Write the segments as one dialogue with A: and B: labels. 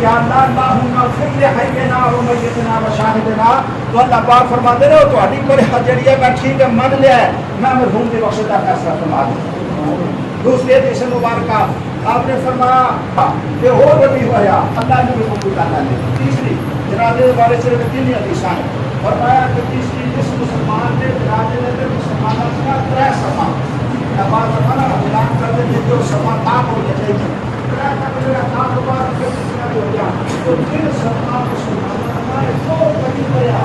A: या अल्लाह अल्लाहुम्मा फिर ले हय्यना व मय्यतना व शाहिदना। तो अल्लाह पाक फरमाते रहो तुम्हारी कोई जड़ी है मैं ठीक है मन लिया है, मैं मरहूम की बख्शिश का फैसला फरमा दूं। दूसरी हदीस मुबारक आपने फरमाया कि हो रबी होया अल्लाह ने भी कबूल करना है। तीसरी जनाजे के बारे में तीन हदीसां हैं। फरमाया कि तीसरी जिस मुसलमान ने जनाजे में मुसलमानों का 3 समा नमाज पढ़ना ऐलान कर दे जो समा ताक हो जाए तो फिर समा मुसलमानों का तो बड़ी गया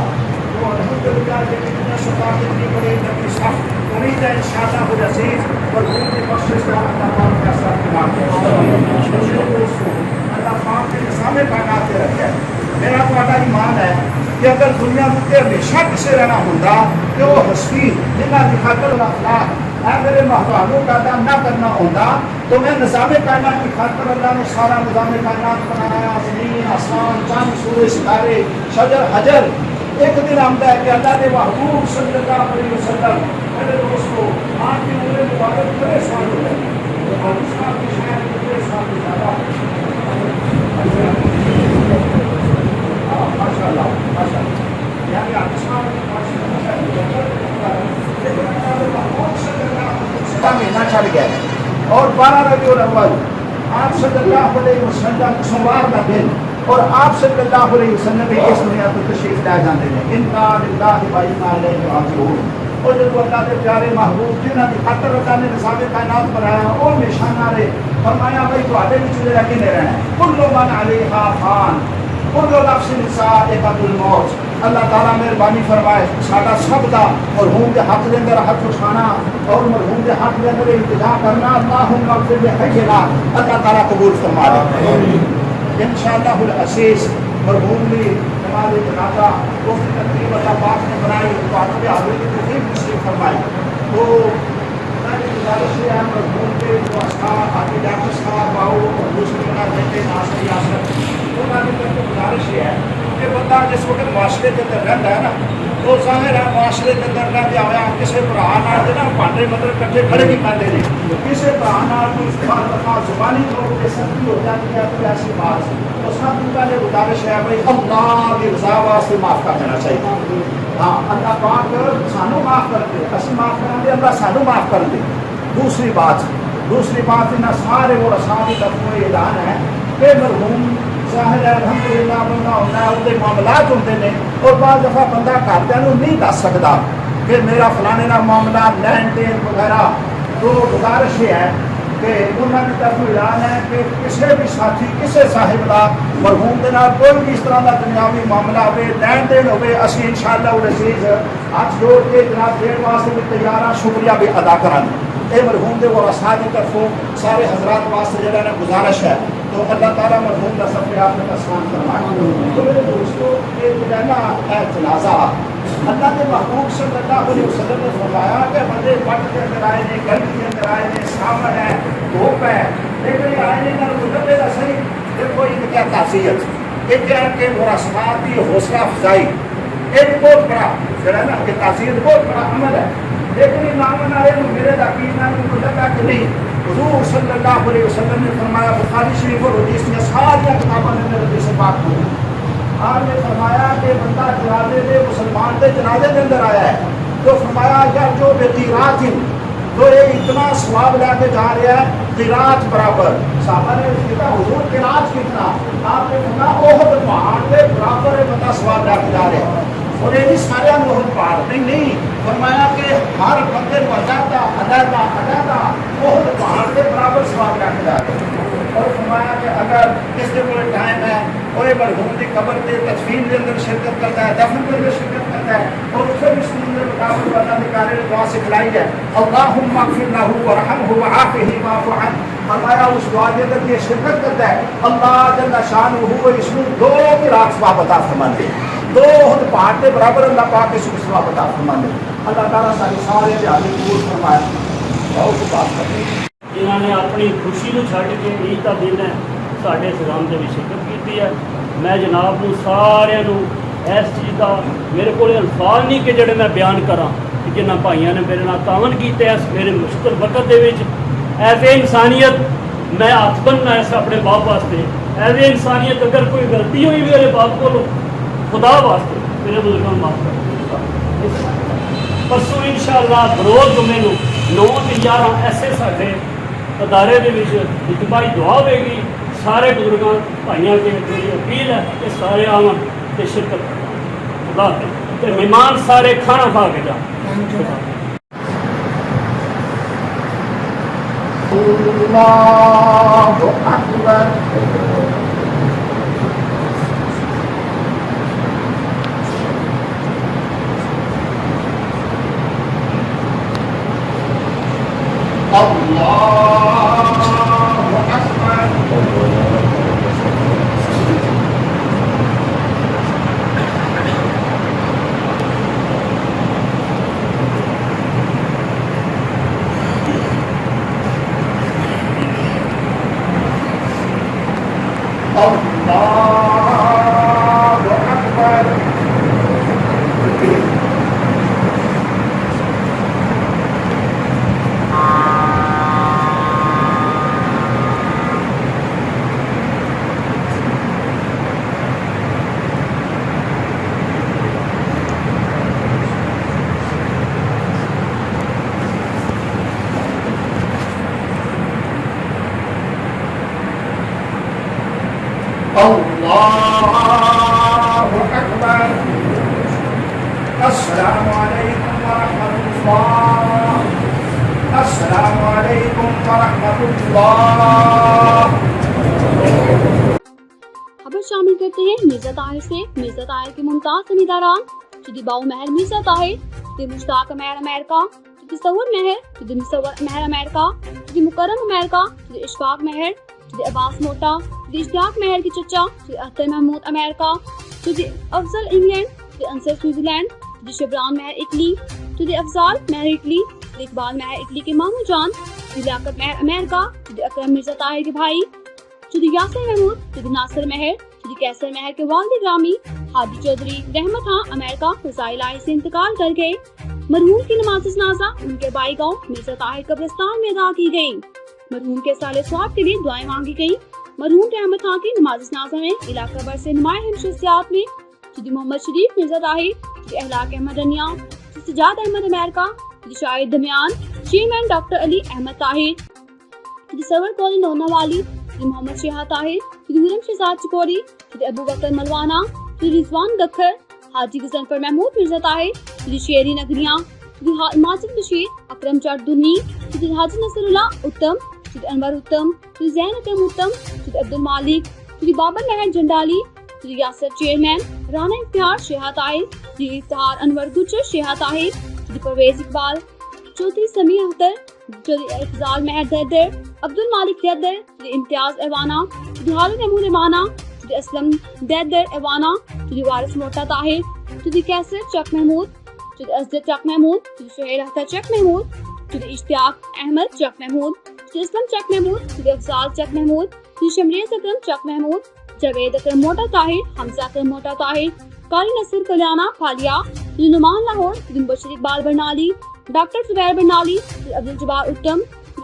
A: वो अल्हम्दुलिल्लाह के कितना सफा कितनी बड़ी नबी साहब उम्मीद है इंशाअल्लाह खुद अजीज और उनकी बख्शिश का अल्लाह पाक का साथ दिमाग अल्लाह पाक के सामने कायनात के रखे। मेरा तुम्हारा ईमान है कि अगर दुनिया में हमेशा किसे रहना होता तो वो हस्ती जिन्हें दिखाकर अखलाक है मेरे महबाबों का अदा न करना होता तो मैं निज़ाम कायनात की खातिर अल्लाह ने सारा निज़ाम कायनात बनाया। ज़मीन आसमान चांद सूरज सितारे शजर हजर। एक दिन आमदा है कि अल्लाह ने महबूब सल्लल्लाहु अलैहि वसल्लम मेरे दोस्तों आपकी उम्र मुबारक बड़े साल हो गए और उसका भी शायद बड़े साल ज़्यादा माशाअल्लाह माशाअल्लाह यानी आसमान महीना चढ़ गया और 12 रबीउल अव्वल आप सल्लल्लाहु अलैहि वसल्लम सोमवार का दिन और आप सल्लल्लाहु अलैहि वसल्लम इस दुनिया को तशरीफ ला जाते हैं। इन्ना लिल्लाहि व इन्ना इलैहि राजिऊन। और जब अल्लाह के प्यारे महबूब जिन्हां दी खातिर अल्लाह ने निज़ाम कायनात बनाया और निशाना रे फरमाया भाई तुहाडे विच जेड़ा किने रहना कुल्लु मन अलैहा फान कुल्लु नफ्सिन ज़ाइक़तुल मौत। अल्लाह ताला मेहरबानी फरमाए साडा सब दा मरहूम के हक दे अंदर हक उठाना और मरहूम के हक दे अंदर इंतजा करना अल्लाहुम्मा फिर ले हय्यना अल्लाह ताला कबूल फरमा ले इंशाअल्लाहुल अज़ीज़। मरहूम ने नमाज़ जनाजा उसकी तरतीब अल्लाह पाक ने बनाई तो आपके आगे की तौफीक नसीब फरमाई। तो गुजारिश है मरहूम के जो अस्हाब आगे डॉक्टर साहब आओ और दूसरे बना बेटे नासर यासर उन्होंने गुजारिश है कि बंदा जिस वक्त माशरे के अंदर रहता है ना तो जाहिर है माशरे के अंदर रहते आया किसी भरा नाल ना भांडे मतलब कट्ठे खड़े नहीं करते हैं किसी भरा नाल कोई जुबानी तौर पर सख्ती हो जाती है तो ऐसी बात तो सब पहले गुजारिश है भाई अल्लाह की रज़ा वास्ते माफ़ कर देना चाहिए। हाँ अल्लाह पाक सानू माफ़ कर दे असं माफ़ करेंगे अल्लाह सानू माफ़ कर दे। दूसरी बात इन्हें सारे वो सारी तरफ ऐलान है कि मरहूम ज़ाहिर है अल्हम्दुलिल्लाह बंदा होता है उसके मामलात होंगे ने और बाद दफ़ा बंदा घरदियां नूं नहीं दस सकता कि मेरा फलाने का मामला लैन देन वगैरह। तो गुजारिश है कि उन्होंने तरफ ऐलान है कि किसी भी साथी किसी साहिब का मरहूम के नाल कोई भी इस तरह का दुनियावी मामला हो लैन देन हो असीं इंशाअल्लाह अज़ीज़ हाथ जोड़ के जनाब देने वास्ते भी तैयार हाँ शुक्रिया भी अदा करांगे। ये मरहूम के वरासा की तरफों सारे हजरात वास्ते जो गुजारिश है तो अल्लाह ताला मरहूम का सफ़र आपने आसान फरमाए। तो मेरे दोस्तों ये ना है जनाजा अल्लाह के महबूब सल्लल्लाहु अलैहि वसल्लम ने फरमाया कि बंदे वक्त के अंदर आए ने गर्मी के अंदर आए ने सावन है धूप है लेकिन आए ने ना गुजरने का सही देखो ये क्या तासीयत एक के मुरासमात की हौसला अफजाई एक बहुत बड़ा जरा ना कि तासीयत बहुत बड़ा अमल है। लेकिन इमाम नारे मेरे यकीन को लगा कि नहीं हुजूर सल्लल्लाहु अलैहि वसल्लम ने फरमाया बुखारी शरीफ और हदीस में सारी किताबों ने मेरे से बात की आपने फरमाया कि बंदा जनाजे में मुसलमान के जनाजे के अंदर आया है तो फरमाया यार जो बेक़िरात तो ये इतना स्वाब लेके जा रहा है क़िरात बराबर। साहबा ने कहा हुजूर क़िरात कितना आपने कहा ओहद पहाड़ के बराबर बंदा स्वाब लेके जा रहा है और ये भी सारे ओहद पहाड़ नहीं फरमाया कि हर बंदे को अदादा ओहद पहाड़ के बराबर स्वाब लेके जा रहे हैं। और फरमाया कि अगर किसी को टाइम है और मरहूम की कब्र के तदफीन के अंदर शिरकत करता है दफन के अंदर शिरकत करता है और उसे भी सुनने मुताबिक अल्लाह ने कार्य दुआ सिखलाई है अल्लाहुम्मा अग़फिर लहू वरहमहू वआफ़िही वाफ़ु अन्हु। फरमाया उस दुआ के अंदर ये शिरकत करता है अल्लाह जल्ल शानुहुहू इसमें 2 क़िरात सवाब अता फरमाते 2 ओहद पहाड़ के बराबर अल्लाह पाक इसको सवाब अता फरमाते। अल्लाह ताला सारे दिहाड़े कबूल फरमाए। बहुत बात करते हैं
B: जिन्होंने अपनी खुशी को छड़ के ईद का दिन है साढ़े सलाम के शिरकत की है। मैं जनाब को सारे इस चीज़ का मेरे को अल्फाज नहीं कि जोड़े मैं बयान करा कि जिन्होंने भाइयों ने मेरे नाल तावन किया इस मेरे मुश्किल वक्त के एज ए इंसानियत मैं हथ बनना इस अपने बाप वास्ते एज ए इंसानियत अगर कोई गलती हुई मेरे बाप को खुदा वास्ते मेरे बुजुर्गों को माफ कर। परसों इंशाअल्लाह बरोज जुमे 9 ते 11 ऐसे साढ़े अदारे के इजमाही दुआ होगी। सारे बुजुर्गों भाइयों के मेरी अपील है कि सारे आवन तो शिरकत खुदा ते मेहमान सारे खाना खा के जा।
A: Allahu Akbar. Allahu Akbar. Allahu Akbar. Allahu Akbar. Assalamualaikum warahmatullah. Assalamualaikum warahmatullah.
C: खबर शामिल करते हैं मिर्जा ताहिर से। मिर्जा ताहिर के मुमताज जमींदारान जुदी बाऊ महर मिर्जा ताहिर, जुदी मुश्ताक महर अमेरिका, जुदी सवर महर, जुदी मुसव्वर महर अमेरिका, जुदी मुकर्रम अमेरिका, जुदी इशफाक महर, जुदी अब्बास मोटा, जुदी इश्तियाक महर की चचा, जुदी अख्तर महमूद अमेरिका, जुदी अफजल इंग्लैंड, जुदी अंसर स्विट्जरलैंड, जुदी शिबरान महर इटली, जुदी अफजाल महर इटली, जुदी इकबाल महर इटली के मामू जान, जुदी लियाकत महर अमेरिका, जुदी अकरम मिर्जा ताहिर के भाई, जुदी यासिर महमूद, जुदी नासिर महर, जुदी कैसर महर के वालिद ग्रामी हादी चौधरी रहमत खां अमेरिका फजाइल से इंतकाल कर गए। मरहूम की नमाज जनाजा उनके बाई गांव मिर्जा ताहिर कब्रिस्तान में अदा की गई। मरहूम के साले स्वाब के लिए दुआएं मांगी गई। मरहूम रहमत खां की नमाज जनाजा में इलाका भर से नुमाया हमशख्सियात में जुदी मोहम्मद शरीफ मिर्जा ताहिर, जुदी अहलाक अहमद रनिया, जुदी सजाद अहमद अमेरिका, जुदी शाहिद दमियान, चेयरमैन डॉक्टर अली अहमद ताहिर, जुदी सरवर कौली नौनावाली, मोहम्मद शेहा ताहिर, हुरम शहजाद चिकोरी, अबू बकर मलवाना, रिजवान गखर, हाजी गजनफर महमूद मिर्जा ताहिर, शेरी नगरिया, माजिद बशीर, अकरम चारदुनी, हाजी नसरुल्लाह उत्तम, अनवर उत्तम, जैन अकरम उत्तम, अब्दुल मालिक, बाबर महर जंडाली, यासर चेयरमैन, राना इफ्तिहार शेहा ताहिर, इफ्तिहार अनवर गुजर शेहा ताहिर, परवेज इकबाल, चौधरी समी अख्तर, इफ्जाल महर दरदर, अब्दुल मालिक दरदर, इम्तियाज एवाना, हारून महमूद एवाना, असलम दरदर एवाना, वारिस मोटा ताहिर, कैसर चक महमूद, असद चक महमूद, शोहेल अख्तर चक महमूद, इश्तियाक अहमद चक महमूद, असलम चक महमूद, अफजाल चक महमूद, शमरियत अकरम चक महमूद, जावेद अकरम मोटा ताहिर, हमजा अकरम मोटा ताहिर, कारी नसीर कल्याणा फालिया, नुमान लाहौर, बशीर इकबाल बरनाली, डॉक्टर जुबैर बरनाली, अब्दुल जब्बार उत्तम,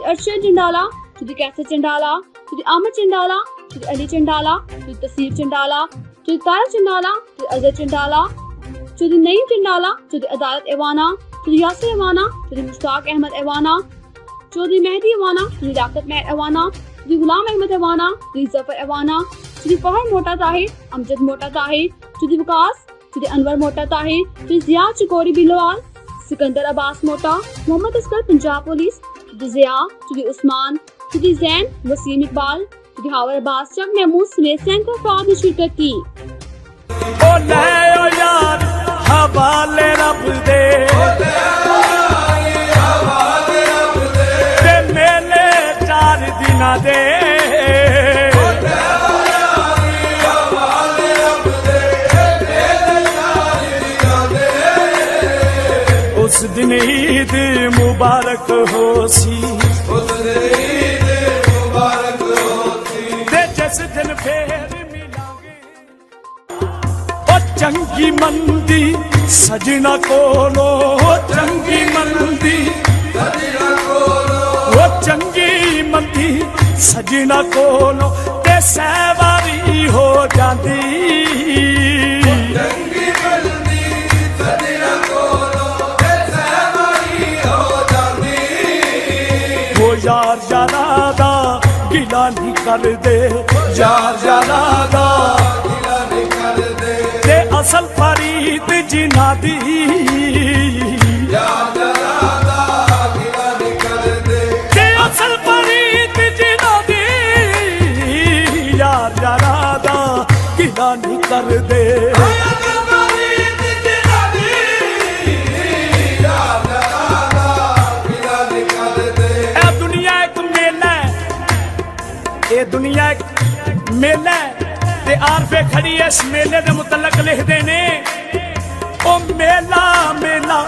C: अरशद चंडाला, कैसर चंडाला, आमद चंडाला, अली चंडाला, तसीर चंडाला, तारा चंडाला, अजहर चंडाला, नईम चंडाला, अदालत एवाना, यासिर एवाना, मुश्ताक अहमद एवाना, चौधरी मेहदी एवाना, लियाकत महर एवाना, गुलाम अहमद एवाना, जफर एवाना, फहर मोटा ताहिर, अमजद मोटा ताहिर, विकास, अनवर मोटा ताहिर, जिया चिकोरी बिलवाल, सिकंदर अब्बास मोटा, मोहम्मद अस्कर पंजाब पुलिस, जिया, उस्मान, जैन, वसीम इकबाल, हावर अब्बास चक महमूद समेत सैकड़ों अफराद ने शिरकत की।
D: हवाले रब दे ते मेले 4 दिना दे उस दिन ईद मुबारक हो सी, जिस दिन फिर मिलांगे ओ चंगी मंदी सजना कोलो, चंगी मंदी सजना कोलो, ओ चंगी मंदी सजना कोलो ते ਸਹਿਵਾਰੀ ਹੋ ਜਾਂਦੀ।
E: ਚੰਗੀ ਮਿਲਦੀ ਸਜਣਾ ਕੋਲੋਂ ਤੇ ਸਹਿਵਾਰੀ ਹੋ ਜਾਂਦੀ।
D: ਉਹ ਯਾਰ ਯਾਰਾਂ ਦਾ ਗਿਲਾ ਨਹੀਂ ਕਰਦੇ, ਯਾਰ ਯਾਰਾਂ ਦਾ
E: ਗਿਲਾ ਨਹੀਂ ਕਰਦੇ
D: ਤੇ ਅਸਲ ਫਰੀਦ ਜਿਨ੍ਹਾਂ ਦੀ।
E: ਯਾਰ ਯਾਰਾਂ ਦਾ ਗਿਲਾ ਨਹੀਂ ਕਰਦੇ
D: ਤੇ ਅਸਲ ਫਰੀਦ ਜਿਨ੍ਹਾਂ ਦੀ। ਯਾਰ ਯਾਰਾਂ ਦਾ ਗਿਲਾ ਨਹੀਂ ਕਰਦੇ। ਇਹ ਦੁਨੀਆ ਇੱਕ ਮੇਲਾ ਹੈ, ਇਹ ਦੁਨੀਆ ਇੱਕ ਮੇਲਾ ਹੈ ਤੇ ਆਰਫੇ ਖੜੀ ਇਸ ਮੇਲੇ ਦੇ ਮੁਤਲਕ ਲਿਖਦੇ ਨੇ। ਉਹ ਮੇਲਾ ਮੇਲਾ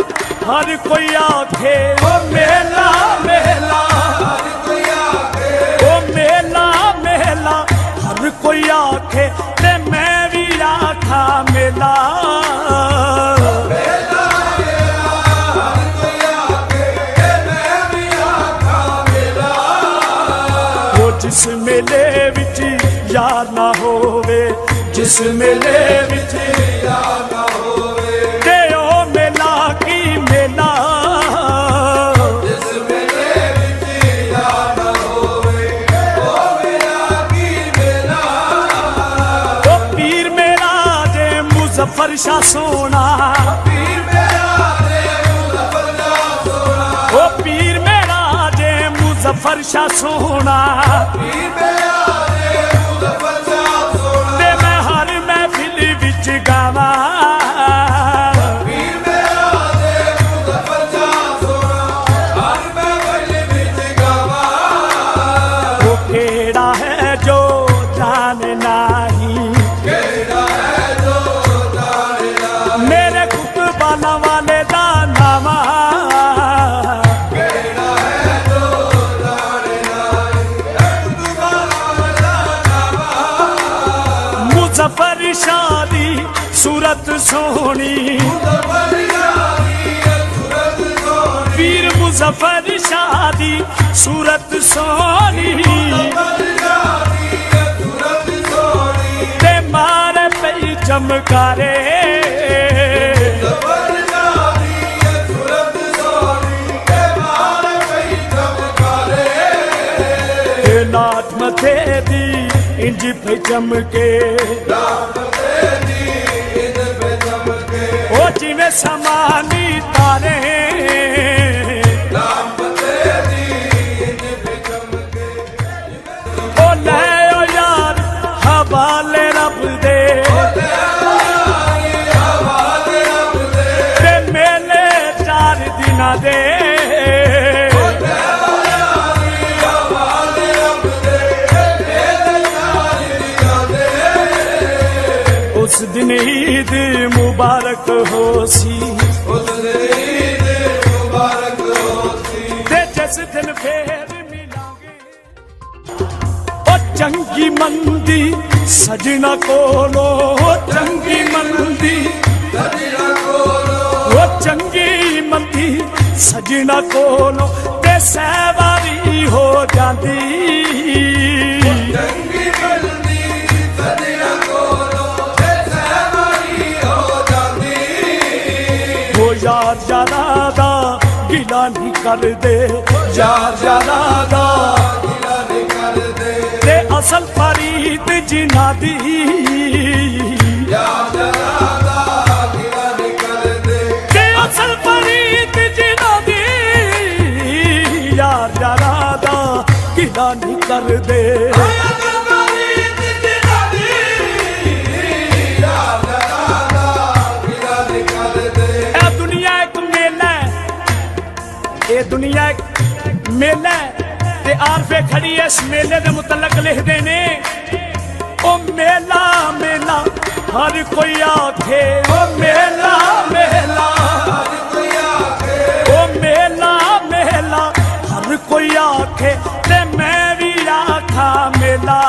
D: ਹਰ ਕੋਈ ਆਖੇ, ਉਹ ਮੇਲਾ ਮੇਲਾ
E: ਹਰ ਕੋਈ ਆਖੇ
D: ਉਹ ਮੇਲਾ ਮੇਲਾ ਹਰ ਕੋਈ ਆਖੇ ਤੇ ਮੈਂ ਵੀ ਆਖਾਂ ਮੇਲਾ।
E: ਮੇਲਾ ਹਰ ਕੋਈ ਆਖੇ ਤੇ ਮੈਂ ਵੀ ਆਖਾਂ ਮੇਲਾ।
D: ਉਹ ਜਿਸ ਮੇਲੇ ਵਿੱਚ ਯਾਰ ਨਾ ਹੋਵੇ, ਜਿਸ ਮੇਲੇ ਵਿੱਚ
E: ਯਾਰ ਨਾ ਹੋਵੇ
D: ਤੇ ਉਹ ਮੇਲਾ ਕੀ ਮੇਲਾ।
E: ਜਿਸ ਮੇਲੇ ਵਿੱਚ ਯਾਰ ਨਾ ਹੋਵੇ ਉਹ ਮੇਲਾ ਕੀ ਮੇਲਾ।
D: ਉਹ ਪੀਰ ਮੇਰਾ ਜੇ ਮੁਜ਼ੱਫਰ ਸ਼ਾਹ ਸੋਹਣਾ,
E: ਪੀਰ ਮੇਰਾ ਰੇ ਮੁਜ਼ੱਫਰ ਸ਼ਾਹ ਸੋਹਣਾ।
D: ਉਹ ਪੀਰ ਮੇਰਾ ਜੇ ਮੁਜ਼ੱਫਰ ਸ਼ਾਹ ਸੋਹਣਾ।
E: ਪੀਰ ਮੇਰਾ ਰੇ ਮੁਜ਼ੱਫਰ ਸ਼ਾਹ ਸੋਹਣਾ।
D: ਤੇ ਮੈਂ ਹਰ ਮਹਿਫਿਲ ਵਿੱਚ ਗਾਵਾਂ।
E: ਪੀਰ ਮੇਰਾ ਰੇ ਮੁਜ਼ੱਫਰ ਸ਼ਾਹ ਸੋਹਣਾ। ਹਰ ਮਹਿਫਿਲ ਵਿੱਚ ਗਾਵਾਂ।
D: ਉਹ ਕਿਹੜਾ ਹੈ ਜੋ ਜਾਣੇ ਨਹੀਂ,
E: ਕਿਹੜਾ ਹੈ ਜੋ ਜਾਣਦਾ
D: ਮੇਰੇ ਕੁਤਬਾਲਾਂ ਵਾਲੇ ਦਾ ਨਾਮਾ।
E: ਕਿਹੜਾ ਹੈ ਜੋ ਜਾਣਦਾ
D: ਮੁਜ਼ੱਫਰ ਸ਼ਾਹ ਦੀ ਸੂਰਤ ਸੋਹਣੀ।
E: ਮੁਜ਼ੱਫਰ ਸ਼ਾਹ ਦੀ ਸੂਰਤ ਸੋਹਣੀ।
D: ਪੀਰ ਮੁਜ਼ੱਫਰ ਸ਼ਾਹ ਦੀ ਸੂਰਤ ਸੋਹਣੀ।
E: ਮੁਜ਼ੱਫਰ ਸ਼ਾਹ ਦੀ ਸੂਰਤ ਸੋਹਣੀ।
D: ਤੇ ਮਾਰੇ ਪਈ ਚਮਕਾਰੇ।
E: ਮੁਜ਼ੱਫਰ ਸ਼ਾਹ ਦੀ ਸੂਰਤ ਸੋਹਣੀ। ਤੇ ਮਾਰੇ ਪਈ ਚਮਕਾਰੇ।
D: ਤੇ ਨਾਟ ਮਥੇ ਦੀ ਇੰਜ ਪਈ ਚਮਕੇ।
E: ਰਾਤ ਦੀ ਇੰਜ ਪੇ ਚਮਕੇ।
D: ਉਹ ਜਿਵੇਂ ਸਮਾਨੀ ਤਾਰੇ।
E: ਰਾਤ ਦੀ ਇੰਜ ਪੇ ਚਮਕੇ।
D: ਉਹ ਲੈ ਓ ਯਾਰ ਹਵਾਲੇ ਰੱਬ ਦੇ ਤੇ ਮੇਲੇ 4 ਦਿਨਾਂ ਦੇ। ਉਸ ਦਿਨ ਈਦ ਮੁਬਾਰਕ ਹੋਸੀ
E: ਉਸ ਦਿਨ ਈਦ ਮੁਬਾਰਕ ਹੋਸੀ।
D: ਤੇ ਜਿਸ ਦਿਨ ਫੇਰ ਮਿਲਾਂਗੇ। ਉਹ ਚੰਗੀ ਮੰਦੀ ਸਜਣਾ ਕੋਲੋਂ, ਚੰਗੀ ਮੰਦੀ
E: ਸਜਣਾ ਕੋਲੋਂ
D: ਉਹ ਚੰਗੀ ਮੰਦੀ ਸਜਣਾ ਕੋਲੋਂ ਤੇ ਸਹਿਵਾਰੀ ਹੋ ਜਾਂਦੀ।
E: ਚੰਗੀ ਮਿਲਦੀ ਸਜਣਾ ਕੋਲੋਂ ਤੇ ਸਹਿਵਾਰੀ ਹੋ ਜਾਂਦੀ।
D: ਉਹ ਯਾਰ ਯਾਰਾਂ ਦਾ ਗਿਲਾ ਨਹੀਂ ਕਰਦੇ, ਯਾਰ ਯਾਰਾਂ ਦਾ
E: ਗਿਲਾ ਨਹੀਂ ਕਰਦੇ
D: ਤੇ ਅਸਲ ਫਰੀਦ ਜਿਨ੍ਹਾਂ ਦੀ।
E: ਯਾਰ ਯਾਰਾਂ ਦਾ ਗਿਲਾ ਨਹੀਂ ਕਰਦੇ
D: ਤੇ ਅਸਲ ਫਰੀਦ ਜਿਨ੍ਹਾਂ ਦੀ। ਯਾਰ ਯਾਰਾਂ ਦਾ ਗਿਲਾ ਨਹੀਂ ਕਰਦੇ। ਇਹ ਦੁਨੀਆ ਇੱਕ ਮੇਲਾ ਹੈ, ਇਹ ਦੁਨੀਆ ਇੱਕ ਮੇਲਾ ਹੈ ਤੇ ਆਰਫੇ ਖੜੀ ਇਸ ਮੇਲੇ ਦੇ ਮੁਤਲਕ ਲਿਖਦੇ ਨੇ। ਉਹ ਮੇਲਾ ਮੇਲਾ ਹਰ ਕੋਈ ਆਖੇ, ਉਹ ਮੇਲਾ ਮੇਲਾ ਉਹ ਮੇਲਾ ਮੇਲਾ ਹਰ ਕੋਈ ਆਖੇ ਤੇ ਮੈਂ ਵੀ ਆਖਾਂ ਮੇਲਾ।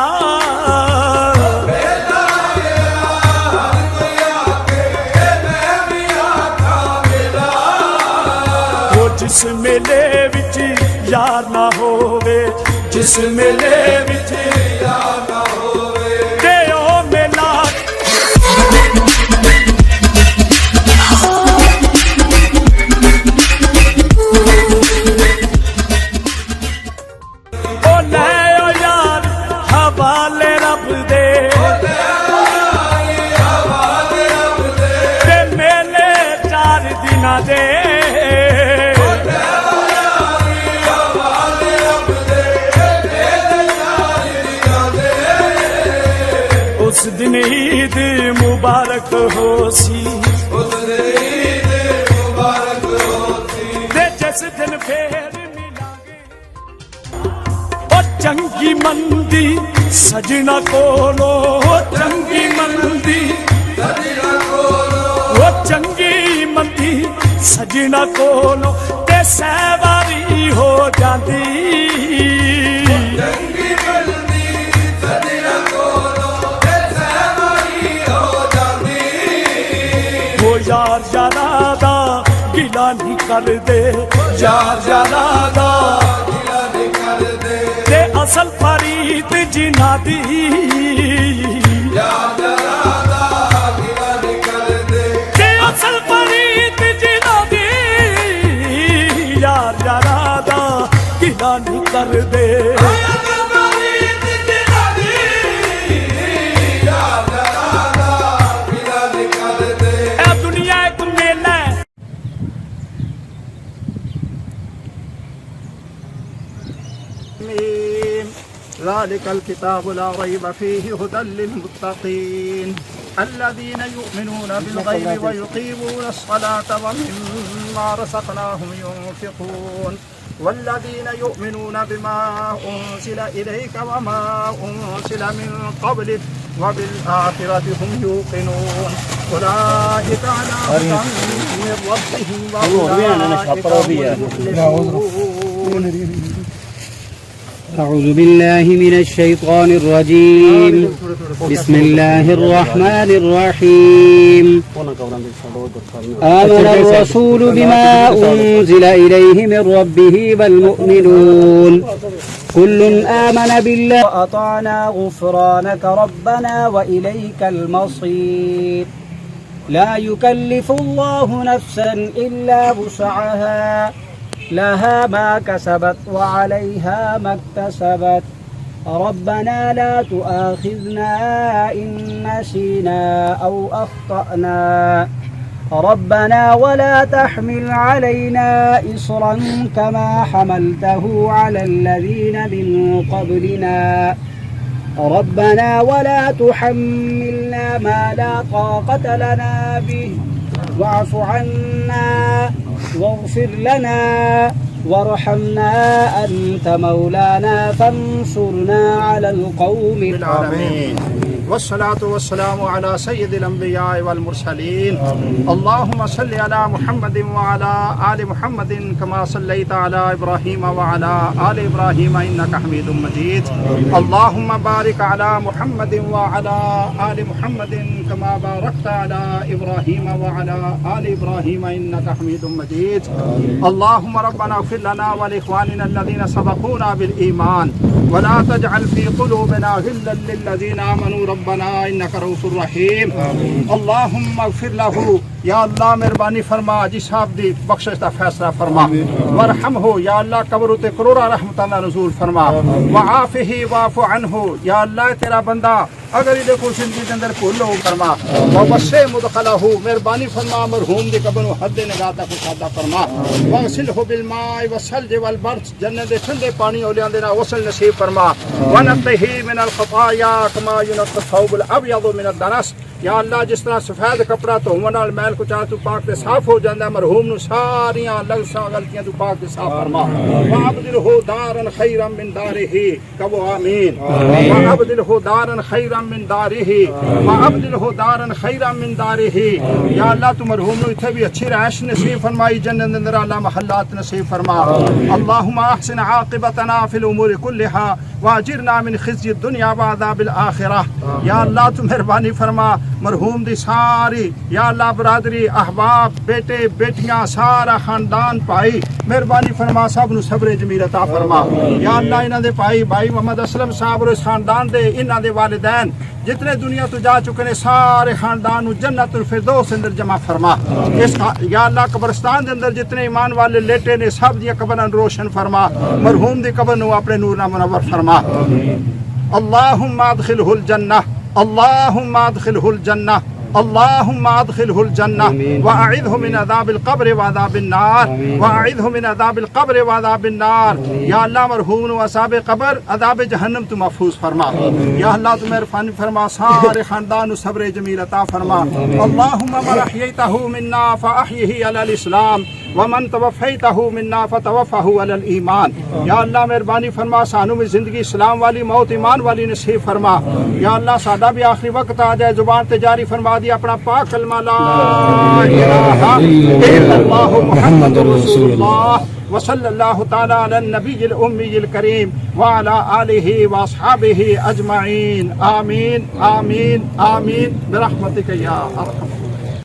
D: ਜਿਸ ਮੇਲੇ ਵਿੱਚ ਯਾਰ ਨਾ ਹੋਵੇ, ਜਿਸ ਮੇਲੇ ਵਿੱਚ
E: ਯਾਰ ਨਾ ਹੋ
D: हवाले रब दे ते मेले 4 दिना दे उस दिन ईद मुबारक हो सी ते जिस दिन फेर मिलांगे ओ चंगी मंदी सजना कोलो चंगी मंदी ओ चंगी मंदी सजना कोलो ते सहवारी हो जाती यार यारा दा गिला नहीं कर दे यार यारा दा गिला नहीं कर दे ते असल फरीद जिना दी यार यारा दा गिला नहीं कर दे ते असल फरीद जिना दी यार यारा दा गिला नहीं कर दे
A: ذلك الكتاب لا ريب فيه هدى للمتقين الذين يؤمنون بالغيب ويقيمون الصلاة ومما رزقناهم ينفقون والذين يؤمنون بما أنزل إليك وما أنزل من قبلك وبالآخرة هم يوقنون أولئك على هدى من ربهم وأولئك هم المفلحون.
F: أعوذ بالله من الشيطان الرجيم بسم الله الرحمن الرحيم آمن الرسول بما أنزل إليه من ربه والمؤمنون كل آمن بالله وأطعنا غفرانك ربنا وإليك المصير لا يكلف الله نفسا إلا وسعها لها ما كسبت وعليها ما اكتسبت ربنا لا تؤاخذنا إن نسينا أو أخطأنا ربنا ولا تحمل علينا إصرا كما حملته على الذين من قبلنا ربنا ولا تحملنا ما لا طاقة لنا به واعف عنا واغفر لنا وارحمنا أنت مولانا فانصرنا على القوم
A: العالمين والصلاة والسلام على سيد الأنبياء والمرسلين اللهم صل على محمد وعلى آل محمد كما صليت على إبراهيم وعلى آل إبراهيم إنك حميد مجيد اللهم بارك على محمد وعلى آل محمد كما باركت على إبراهيم وعلى آل إبراهيم إنك حميد مجيد اللهم ربنا اغفر لنا ولإخواننا الذين سبقونا بالإيمان ولا تجعل في قلوبنا غلا للذين آمنوا ربنا إنك رؤوف رحيم اللهم اغفر له या अल्लाह मेहरबानी फरमा जी साहब दी बख्शिश दा फैसला फरमा वरहम हो या अल्लाह कब्र उते करोड़ा रहमतां दा नज़ूल फरमा वआफिही वाफु अन्हु या अल्लाह तेरा बंदा अगर इहदे को जिंदगी दे अंदर भूल हो फरमा वबसे मुदखलहु मेहरबानी फरमा मरहूम दी कब्र नु हद निगाह तक सादा फरमा वसिलहु बिल माई वसल्ज वल बर्ज जन्नत दे ठंडे पानी औलियां दे नाल वसल नसीब फरमा वनतही मिन अल खताया कमा युनक़ थौबुल अबयद मिन अद दरस या अल्लाह जिस तरह सफेद कपड़ा धोवन नाल मैल कुचा तू पाक ते साफ हो जांदा मरहूम नु सारियां लग़्ज़ां गलतियां तू पाक ते साफ फरमा वअब्दिलहु दारन खैरन मिन दारिही कबो आमीन वअब्दिलहु दारन खैरन मिन दारिही वअब्दिलहु दारन खैरन मिन दारिही या अल्लाह तू मरहूम नु इथे भी अच्छी रहश नसीब फरमाई जन्नत दे अंदर अल्लाह महल्लात नसीब फरमा अल्लाहुम्मा अहसिन आक़िबतना फिल उमूरि कुल्लिहा वाजिरना मिन खिज़्यि दुनिया व अज़ाबिल आखिरह या अल्लाह तू मेहरबानी फरमा मरहूम दी सारी या अल्लाह बरादरी अहबाब बेटे बेटियां सारा खानदान भाई मेहरबानी फरमा सब नु सब्र जमील अता फरमा या अल्लाह इन्हां दे भाई मोहम्मद असलम साहब और इस खानदान दे इन्हां दे वालिदैन जितने दुनिया तो जा चुके ने सारे खानदान नु जन्नतुल फिरदौस अंदर जमा फरमा इस या अल्लाह कब्रिस्तान दे अंदर जितने ईमान वाले लेटे ने सब दी कब्रां रोशन फरमा मरहूम दी कब्र नु अपने नूर नाल मुनव्वर फरमा अल्लाहुम्मा अदखिलहुल जन्नह, अल्लाहुम्मा अदखिलहुल जन्नह, अल्लाहुम्मा अदखिलहुल जन्नह व अइज़हु मिन अज़ाबिल क़ब्र व अज़ाबिन नार, व अइज़हु मिन अज़ाबिल क़ब्र व अज़ाबिन नार। या अल्लाह मरहूम व असाब क़ब्र अज़ाब जहन्नम तू महफूज फरमा। या अल्लाह तू मेहरबानी फरमा, सारे खानदान को सब्र जमील अता फरमा। अल्लाहुम्मा मन अहयैतहु मिन्ना फ़अहयिही अलल इस्लाम व मन तवफ़ैतहु मिन्ना फ़तवफ़हु अलल ईमान। या अल्लाह मेहरबानी फरमा, सानू में जिंदगी इस्लाम वाली, मौत ईमान वाली नसीब फरमा। या अल्लाह सादा भी आखिरी वक्त आ जाए, जुबान ते जारी फरमा दिया अपना पाक कलमा ला इलाहा इल्लल्लाहु मुहम्मदुर रसूलुल्लाह व सल्लल्लाहु तआला अला नबिय्यिल उम्मिय्यिल करीम व अला आलिहि व अस्हाबिहि अजमाइन। आमीन आमीन आमीन बिरहमतिका या अरहम।